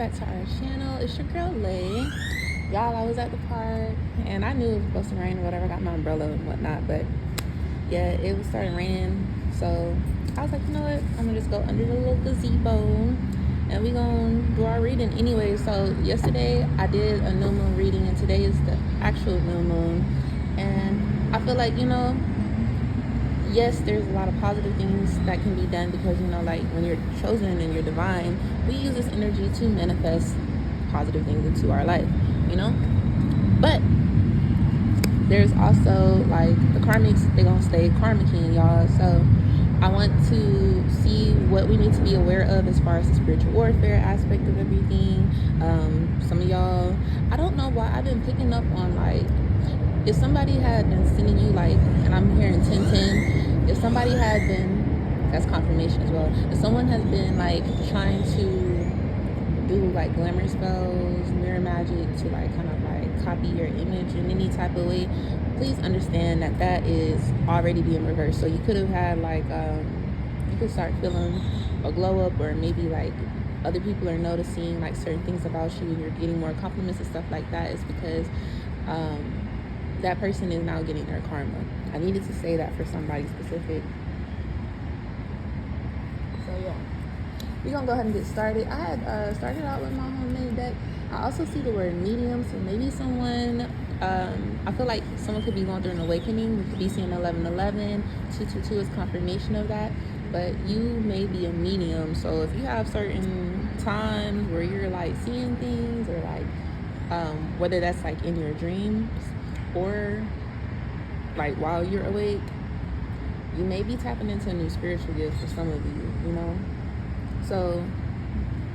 back to our channel. It's your girl Lay. Y'all, I was at the park and I knew it was supposed to rain or whatever. I got my umbrella and whatnot, but yeah, it was starting raining. So I was like, you know what? I'm gonna just go under the little gazebo and we gonna do our reading anyway. So yesterday I did a new moon reading and today is the actual new moon. And I feel like, yes, there's a lot of positive things that can be done because, like when you're chosen and you're divine, we use this energy to manifest positive things into our life, But there's also like the karmics, they gonna stay karmicking, y'all. So I want to see what we need to be aware of as far as the spiritual warfare aspect of everything. Some of y'all, I don't know why I've been picking up on like, if somebody had been sending you like, and I'm hearing 1010, if somebody had been, that's confirmation as well, if someone has been like trying to do like glamour spells, mirror magic to like kind of like copy your image in any type of way, please understand that that is already being reversed. So you could have had like, you could start feeling a glow up, or maybe like other people are noticing like certain things about you and you're getting more compliments and stuff like that. It's because that person is now getting their karma. I needed to say that for somebody specific. So yeah, we're gonna go ahead and get started. I had started out with my homemade deck. I also see the word medium, so maybe someone, I feel like someone could be going through an awakening. We could be seeing 1111, 222 is confirmation of that, but you may be a medium. So if you have certain times where you're like seeing things, or like whether that's like in your dreams or like while you're awake, you may be tapping into a new spiritual gift for some of you, So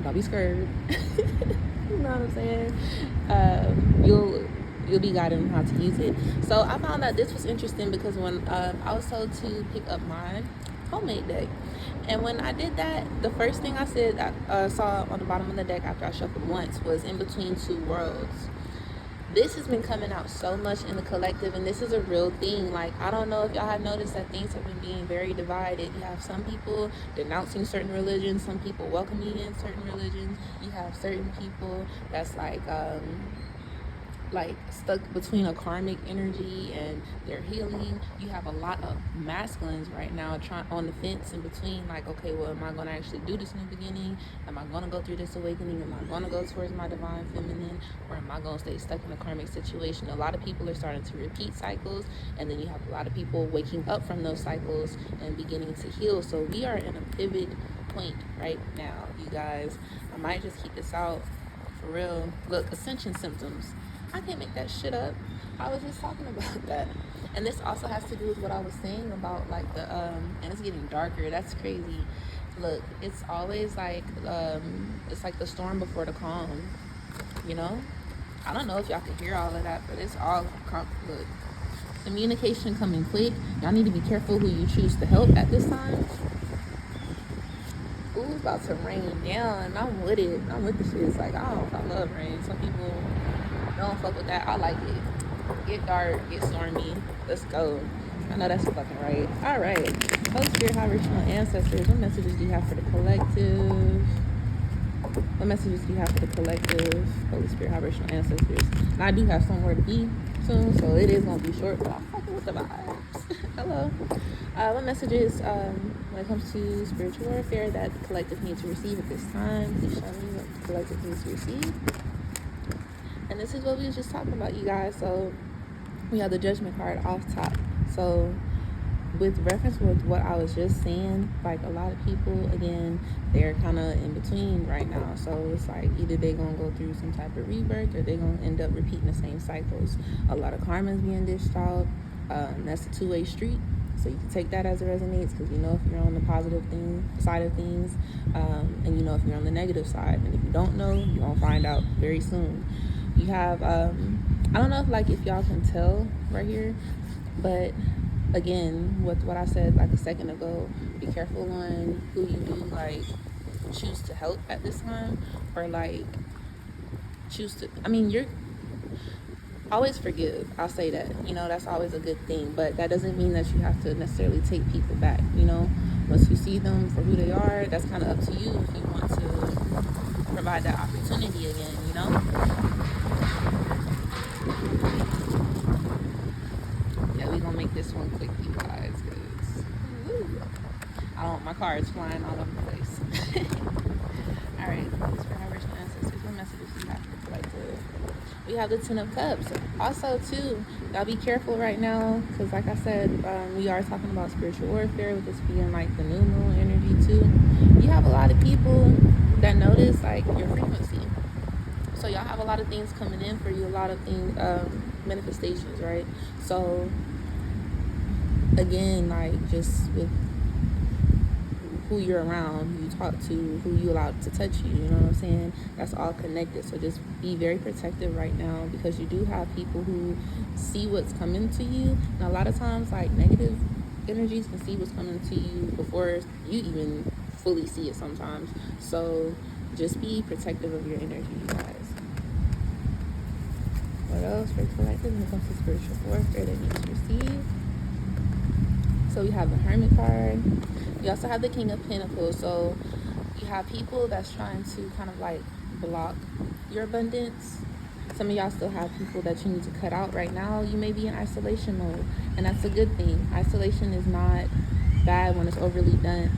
don't be scared. You know what I'm saying? You'll be guided on how to use it. So I found that this was interesting because when I was told to pick up my homemade deck, and when I did that, the first thing I said I saw on the bottom of the deck after I shuffled once was in between two worlds. This has been coming out so much in the collective, and this is a real thing. Like, I don't know if y'all have noticed that things have been being very divided. You have some people denouncing certain religions, some people welcoming in certain religions. You have certain people that's like stuck between a karmic energy and their healing. You have a lot of masculines right now trying on the fence in between, like, okay, well, am I going to actually do this new beginning? Am I going to go through this awakening? Am I going to go towards my divine feminine, or am I going to stay stuck in a karmic situation? A lot of people are starting to repeat cycles, and then you have a lot of people waking up from those cycles and beginning to heal. So we are in a pivot point right now, you guys. I might just keep this out for real. Look, ascension symptoms. I can't make that shit up. I was just talking about that. And this also has to do with what I was saying about like the and it's getting darker. That's crazy. Look, it's always like it's like the storm before the calm, I don't know if y'all can hear all of that, but it's all look, communication coming quick. Y'all need to be careful who you choose to help at this time. Ooh, it's about to rain down. I'm with it. I'm with the shit. It's like, I love rain. Some people don't fuck with that. I like it. Get dark, get stormy. Let's go. I know that's fucking right. All right. Holy Spirit, high original ancestors, what messages do you have for the collective? What messages do you have for the collective? Holy Spirit, high original ancestors. And I do have somewhere to be soon, so it is gonna be short, but I'm fucking with the vibes. Hello. What messages when it comes to spiritual warfare that the collective needs to receive at this time? Please show me what the collective needs to receive. And this is what we was just talking about, you guys. So we have the judgment card off top. So with reference with what I was just saying, like a lot of people, again, they're kind of in between right now. So it's like either they're going to go through some type of rebirth, or they're going to end up repeating the same cycles. A lot of karma is being dished out. That's a two-way street. So you can take that as it resonates, because if you're on the positive side of things, and if you're on the negative side. And if you don't know, you're going to find out very soon. You have, I don't know if y'all can tell right here, but again, with what I said like a second ago, be careful on who you do like choose to help at this time, or like choose to, you're always forgive. I'll say that, that's always a good thing, but that doesn't mean that you have to necessarily take people back. Once you see them for who they are, that's kind of up to you if you want to provide that opportunity again, you know? Yeah, we gonna make this one quick, you guys, because my car is flying all over the place. All right, thanks for our ancestors. What messages do you have for collective? We have the Ten of Cups. Also, too, y'all be careful right now, because like I said, we are talking about spiritual warfare, with this being like the new moon energy too. You have a lot of people that notice like your frequency. So y'all have a lot of things coming in for you, a lot of things, manifestations, right? So again, like just with who you're around, who you talk to, who you allow to touch you, you know what I'm saying? That's all connected. So just be very protective right now, because you do have people who see what's coming to you. And a lot of times, like, negative energies can see what's coming to you before you even fully see it sometimes. So just be protective of your energy, you guys. What else for collective when it comes to spiritual warfare that needs to receive? So we have the Hermit card. You also have the King of Pentacles. So you have people that's trying to kind of like block your abundance. Some of y'all still have people that you need to cut out right now. You may be in isolation mode, and that's a good thing. Isolation is not bad when it's overly done,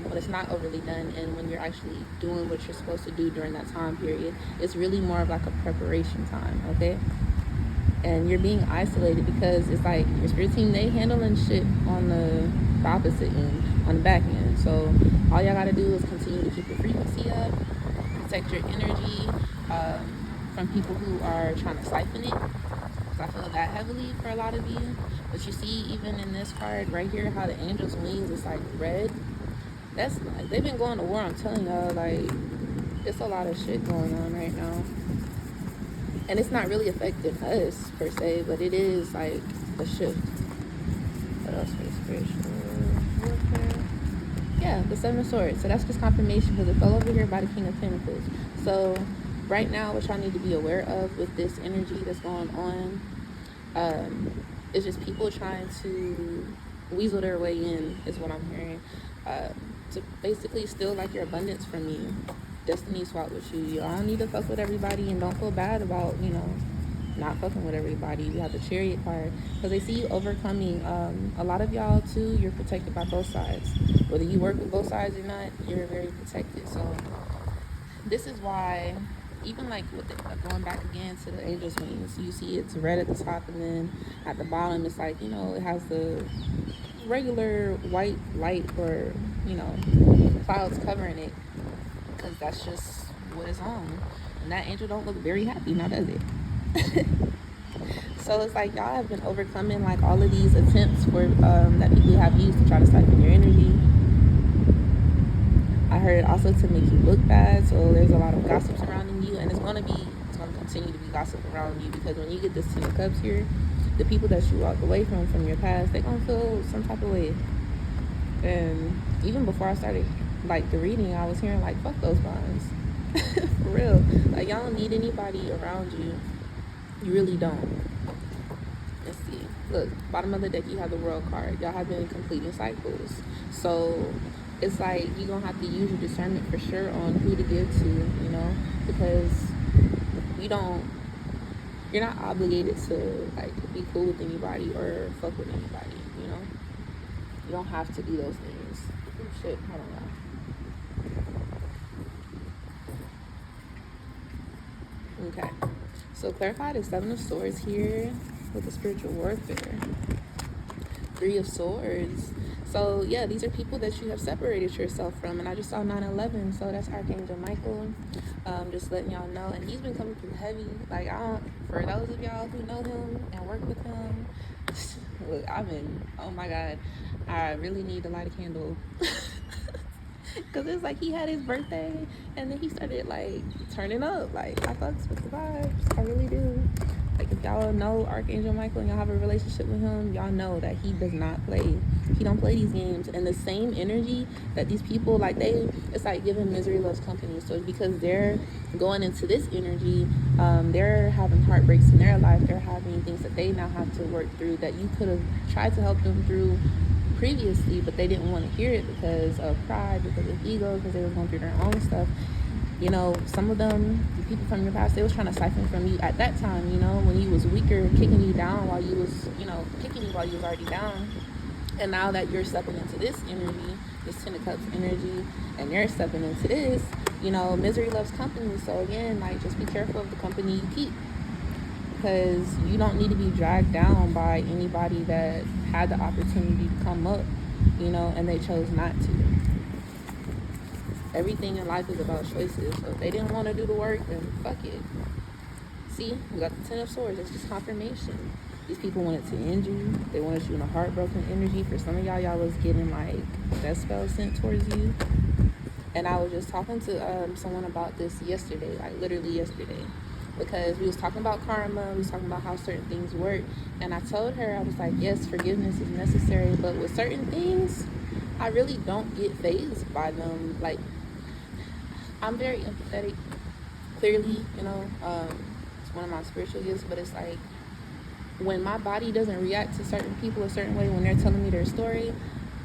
when it's not overly done, and when you're actually doing what you're supposed to do during that time period. It's really more of like a preparation time, okay? And you're being isolated because it's like your spirit team, they handling shit on the opposite end, on the back end. So all y'all gotta do is continue to keep your frequency up, protect your energy from people who are trying to siphon it. Because I feel that heavily for a lot of you. But you see, even in this card right here, how the angel's wings is like red. That's like, they've been going to war, I'm telling y'all. Like, it's a lot of shit going on right now. And it's not really affecting us per se, but it is like a shift. What else for the spiritual warfare? Yeah, the Seven of Swords. So that's just confirmation, because it fell over here by the King of Pentacles. So right now, what y'all need to be aware of with this energy that's going on, is just people trying to weasel their way in, is what I'm hearing, to basically steal like your abundance from you. Destiny swap with you. You don't need to fuck with everybody, and don't feel bad about, you know, not fucking with everybody. You have the Chariot card, because they see you overcoming. A lot of y'all too, you're protected by both sides. Whether you work with both sides or not, you're very protected. So this is why, even like with the, going back again to the angel's wings, you see it's red at the top, and then at the bottom it's like, you know, it has the regular white light, or, you know, clouds covering it, because that's just what it's on. And that angel don't look very happy now, does it? So it's like y'all have been overcoming like all of these attempts for that people have used to try to siphon your energy. I heard also to make you look bad. So there's a lot of gossip surrounding you, and it's gonna continue to be gossip around you, because when you get this Ten of Cups here, the people that you walked away from your past, they're gonna feel some type of way. And even before I started like the reading, I was hearing like, fuck those bonds. For real. Like, y'all don't need anybody around you. You really don't. Let's see. Look, bottom of the deck, you have the World card. Y'all have been completing cycles. So it's like you're gonna have to use your discernment for sure on who to give to, you know, because you're not obligated to like be cool with anybody or fuck with anybody, you know. You don't have to do those things. Oh, shit, hold on, y'all. Okay, so clarify the Seven of Swords here with the spiritual warfare. Three of Swords. So yeah, these are people that you have separated yourself from, and I just saw 9/11, so that's Archangel Michael. Just letting y'all know, and he's been coming through heavy. Like, for those of y'all who know him and work with him, look, oh my God, I really need to light a candle. Because it's like he had his birthday, and then he started like turning up. Like, I fucks with the vibes, I really do. Like, if y'all know Archangel Michael and y'all have a relationship with him, y'all know that he does not play. He don't play these games. And the same energy that these people, like, it's like giving misery loves company. So because they're going into this energy, they're having heartbreaks in their life. They're having things that they now have to work through that you could have tried to help them through previously, but they didn't want to hear it because of pride, because of ego, because they were going through their own stuff. You know, some of them, the people from your past, they was trying to siphon from you at that time, you know, when you was weaker, kicking you down while you was, you know, kicking you while you was already down. And now that you're stepping into this energy, this Ten of Cups energy, and you're stepping into this, you know, misery loves company. So again, like, just be careful of the company you keep, because you don't need to be dragged down by anybody that had the opportunity to come up, you know, and they chose not to. Everything in life is about choices. So if they didn't want to do the work, then fuck it. See, we got the Ten of Swords. It's just confirmation. These people wanted to end you. They wanted you in a heartbroken energy. For some of y'all was getting like death spells sent towards you. And I was just talking to someone about this yesterday, like literally yesterday, because we was talking about karma. We was talking about how certain things work. And I told her, I was like, yes, forgiveness is necessary, but with certain things, I really don't get fazed by them. Like, I'm very empathetic, clearly, you know, it's one of my spiritual gifts, but it's like, when my body doesn't react to certain people a certain way when they're telling me their story,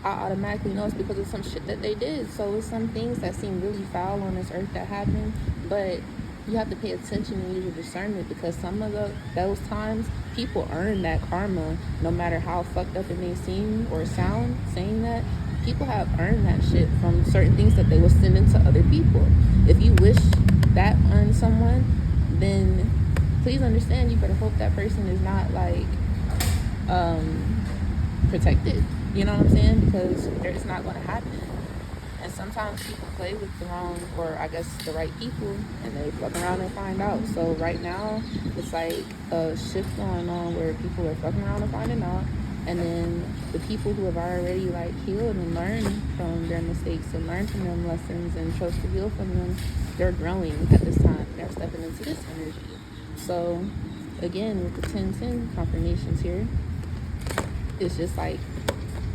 I automatically know it's because of some shit that they did. So it's some things that seem really foul on this earth that happen, but you have to pay attention and use your discernment, because some of those times people earn that karma, no matter how fucked up it may seem or sound saying that. People have earned that shit from certain things that they will send into other people. If you wish that on someone, then please understand, you better hope that person is not like protected. You know what I'm saying? Because it's not going to happen. And sometimes people play with the wrong, or I guess the right people, and they fuck around and find out. So right now, it's like a shift going on where people are fucking around and finding out. And then the people who have already like healed and learned from their mistakes and learned from them lessons and chose to heal from them, they're growing at this time. They're stepping into this energy. So again, with the 10-10 confirmations here, it's just like,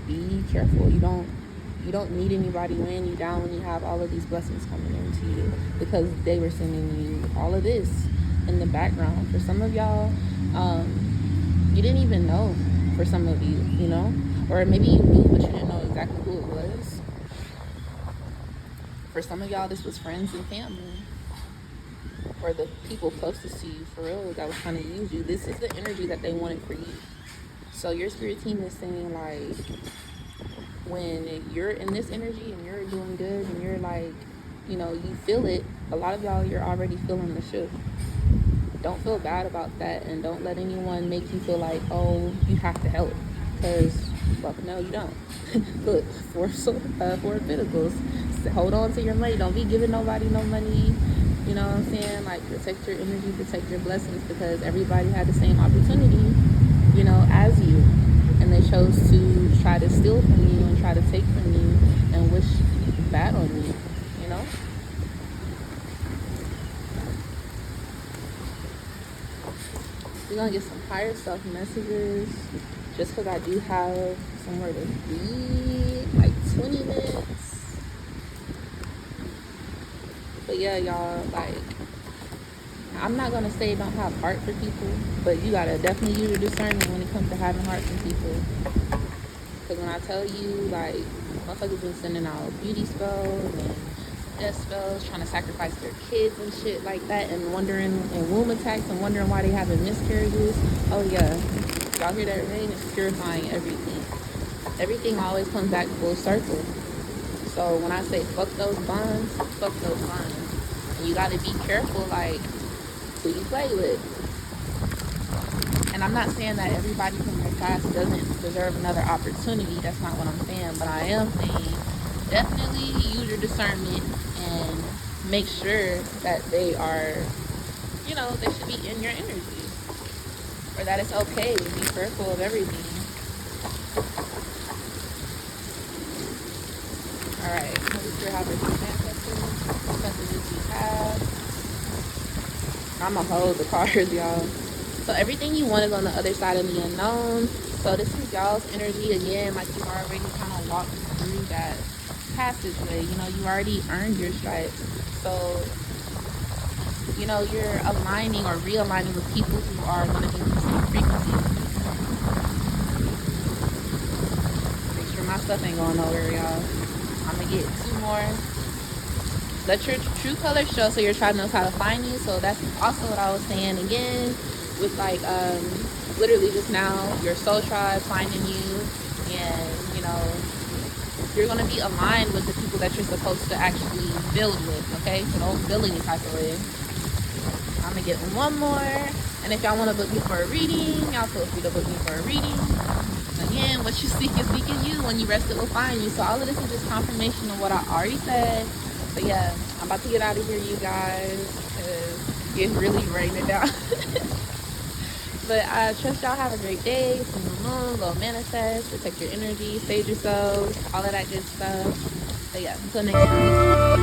be careful. You don't need anybody weighing you down when you have all of these blessings coming into you, because they were sending you all of this in the background. For some of y'all, you didn't even know. For some of you, you know, or maybe you knew, but you didn't know exactly who it was. For some of y'all, this was friends and family, or the people closest to you, for real, that was trying to use you. This is the energy that they wanted for you. So your spirit team is saying, like, when you're in this energy and you're doing good and you're like, you know, you feel it, a lot of y'all, you're already feeling the shift. Don't feel bad about that, and don't let anyone make you feel like, oh, you have to help, because, well, no, you don't. Look, Four of Pentacles, hold on to your money. Don't be giving nobody no money. You know what I'm saying? Like, protect your energy, protect your blessings, because everybody had the same opportunity, you know, as you, and they chose to try to steal from you and try to take from you and wish bad on you, you know? We're gonna get some higher self messages, just because I do have somewhere to be, like 20 minutes. But yeah, y'all, like, I'm not gonna say don't have heart for people, but you gotta definitely use your discernment when it comes to having heart for people. Because when I tell you, like, motherfuckers been sending out beauty spells and death spells, trying to sacrifice their kids and shit like that, and wondering, and womb attacks, and wondering why they having miscarriages. Oh yeah, y'all hear that ring? It's purifying everything. Everything always comes back full circle. So when I say fuck those bonds, fuck those bonds. And you gotta be careful, like, who you play with. And I'm not saying that everybody from your past doesn't deserve another opportunity. That's not what I'm saying. But I am saying, definitely use your discernment and make sure that they are, you know, they should be in your energy, or that it's okay to be fearful of everything. All right, let's hear how this messages you have. I'm gonna hold the cards, y'all. So everything you want is on the other side of the unknown. So this is y'all's energy again, like you already kind of walked through that passageway. You know, you already earned your stripes. So, you know, you're aligning or realigning with people who are going to be the same frequency. Make sure my stuff ain't going nowhere, y'all. I'm going to get 2 more. let your true colors show, so your tribe knows how to find you. So that's also what I was saying again with like literally just now your soul tribe finding you, and you know you're gonna be aligned with the people that you're supposed to actually build with. Okay, so don't feel any type of way. I'm gonna get one more, and if y'all want to book me for a reading, y'all feel free to book me for a reading. Again, what you seek is seeking you. When you rest, it will find you. So all of this is just confirmation of what I already said. But yeah, I'm about to get out of here, you guys, because it's really raining down. But I trust y'all have a great day. Full moon, go manifest, protect your energy, save yourselves, all of that good stuff. But yeah, until next time.